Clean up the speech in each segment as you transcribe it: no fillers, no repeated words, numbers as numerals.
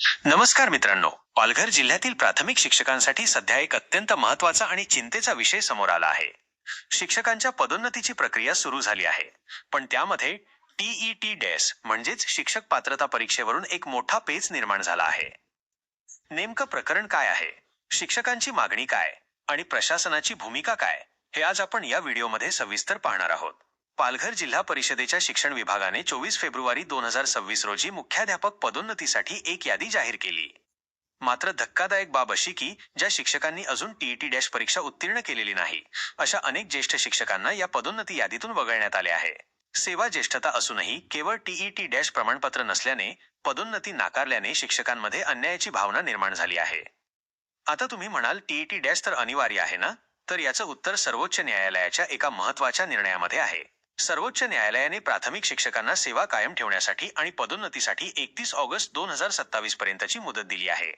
नमस्कार मित्रांनो, पालघर जिल्ह्यातील प्राथमिक शिक्षकांसाठी सध्या एक अत्यंत महत्त्वाचा आणि चिंतेचा विषय समोर आला आहे. शिक्षकांच्या पदोन्नतीची प्रक्रिया सुरू झाली आहे, पण त्यामध्ये टीईटी डॅश म्हणजेच शिक्षक पात्रता परीक्षेवरून एक मोठा पेच निर्माण झाला आहे. नेमकं प्रकरण काय आहे, शिक्षकांची मागणी काय आणि प्रशासनाची भूमिका काय, हे आज आपण या व्हिडिओमध्ये सविस्तर पाहणार आहोत. पालघर जिल्हा परिषदेच्या शिक्षण विभागाने 24 फेब्रुवारी 2026 रोजी मुख्याध्यापक पदोन्नतीसाठी एक यादी जाहीर केली. मात्र धक्कादायक बाब अशी की ज्या शिक्षकांनी अजून टीईटी डॅश परीक्षा उत्तीर्ण केलेली नाही, अशा अनेक ज्येष्ठ शिक्षकांना या पदोन्नती यादीतून वगळण्यात आले आहे. सेवा ज्येष्ठता असूनही केवळ टीईटी डॅश प्रमाणपत्र नसल्याने पदोन्नती नाकारल्याने शिक्षकांमध्ये अन्यायाची भावना निर्माण झाली आहे. आता तुम्ही म्हणाल, टीईटी डॅश तर अनिवार्य आहे ना? तर याचं उत्तर सर्वोच्च न्यायालयाच्या एका महत्त्वाच्या निर्णयामध्ये आहे. सर्वोच्च न्यायालयाने प्राथमिक शिक्षकांना सेवा कायम ठेवण्यासाठी आणि पदोन्नतीसाठी 31 ऑगस्ट 2027 पर्यंतची मुदत दिली आहे.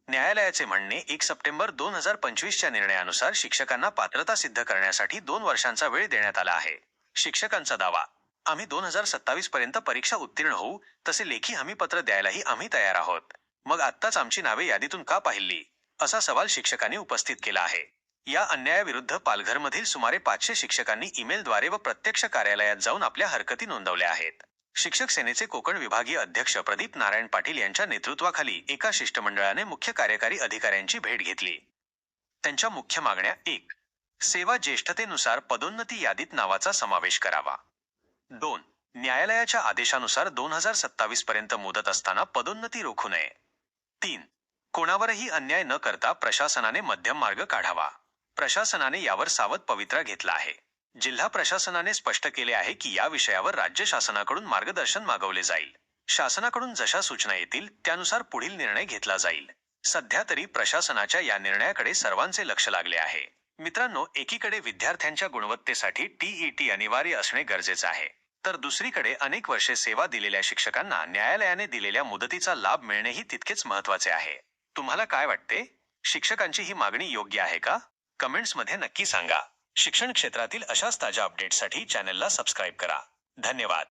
न्यायालयाचे म्हणणे, 1 सप्टेंबर 2025च्या निर्णयानुसार शिक्षकांना पात्रता सिद्ध करण्यासाठी 2 वर्षांचा वेळ देण्यात आला आहे. शिक्षकांचा दावा, आम्ही 2027 पर्यंत परीक्षा उत्तीर्ण होऊ, तसे लेखी हमीपत्र द्यायलाही आम्ही तयार आहोत. मग आत्ताच आमची नावे यादीतून का पाहिली, असा सवाल शिक्षकांनी उपस्थित केला आहे. या अन्यायाविरुद्ध पालघरमधील सुमारे 500 शिक्षकांनी ईमेलद्वारे व प्रत्यक्ष कार्यालयात जाऊन आपल्या हरकती नोंदवल्या आहेत. शिक्षक सेनेचे कोकण विभागीय अध्यक्ष प्रदीप नारायण पाटील यांच्या नेतृत्वाखाली एका शिष्टमंडळाने मुख्य कार्यकारी अधिकाऱ्यांची भेट घेतली. त्यांच्या मुख्य मागण्या: 1. सेवा ज्येष्ठतेनुसार पदोन्नती यादीत नावाचा समावेश करावा. 2. न्यायालयाच्या आदेशानुसार 2027 पर्यंत मुदत असताना पदोन्नती रोखू नये. 3. कोणावरही अन्याय न करता प्रशासनाने मध्यम मार्ग काढावा. प्रशासनाने यावर सावध पवित्रा घेतला आहे. जिल्हा प्रशासनाने स्पष्ट केले आहे की या विषयावर राज्य शासनाकडून मार्गदर्शन मागवले जाईल. शासनाकडून जशा सूचना येतील त्यानुसार पुढील निर्णय घेतला जाईल. सध्या तरी प्रशासनाच्या या निर्णयाकडे सर्वांचे लक्ष लागले आहे. मित्रांनो, एकीकडे विद्यार्थ्यांच्या गुणवत्तेसाठी टीईटी अनिवार्य असणे गरजेचे आहे, तर दुसरीकडे अनेक वर्षे सेवा दिलेल्या शिक्षकांना न्यायालयाने दिलेल्या मुदतीचा लाभ मिळणेही तितकेच महत्त्वाचे आहे. तुम्हाला काय वाटते? शिक्षकांची ही मागणी योग्य आहे का? कमेंट्समध्ये नक्की सांगा. शिक्षण क्षेत्रातील अशाच ताज्या अपडेट्ससाठी चॅनलला सबस्क्राईब करा. धन्यवाद.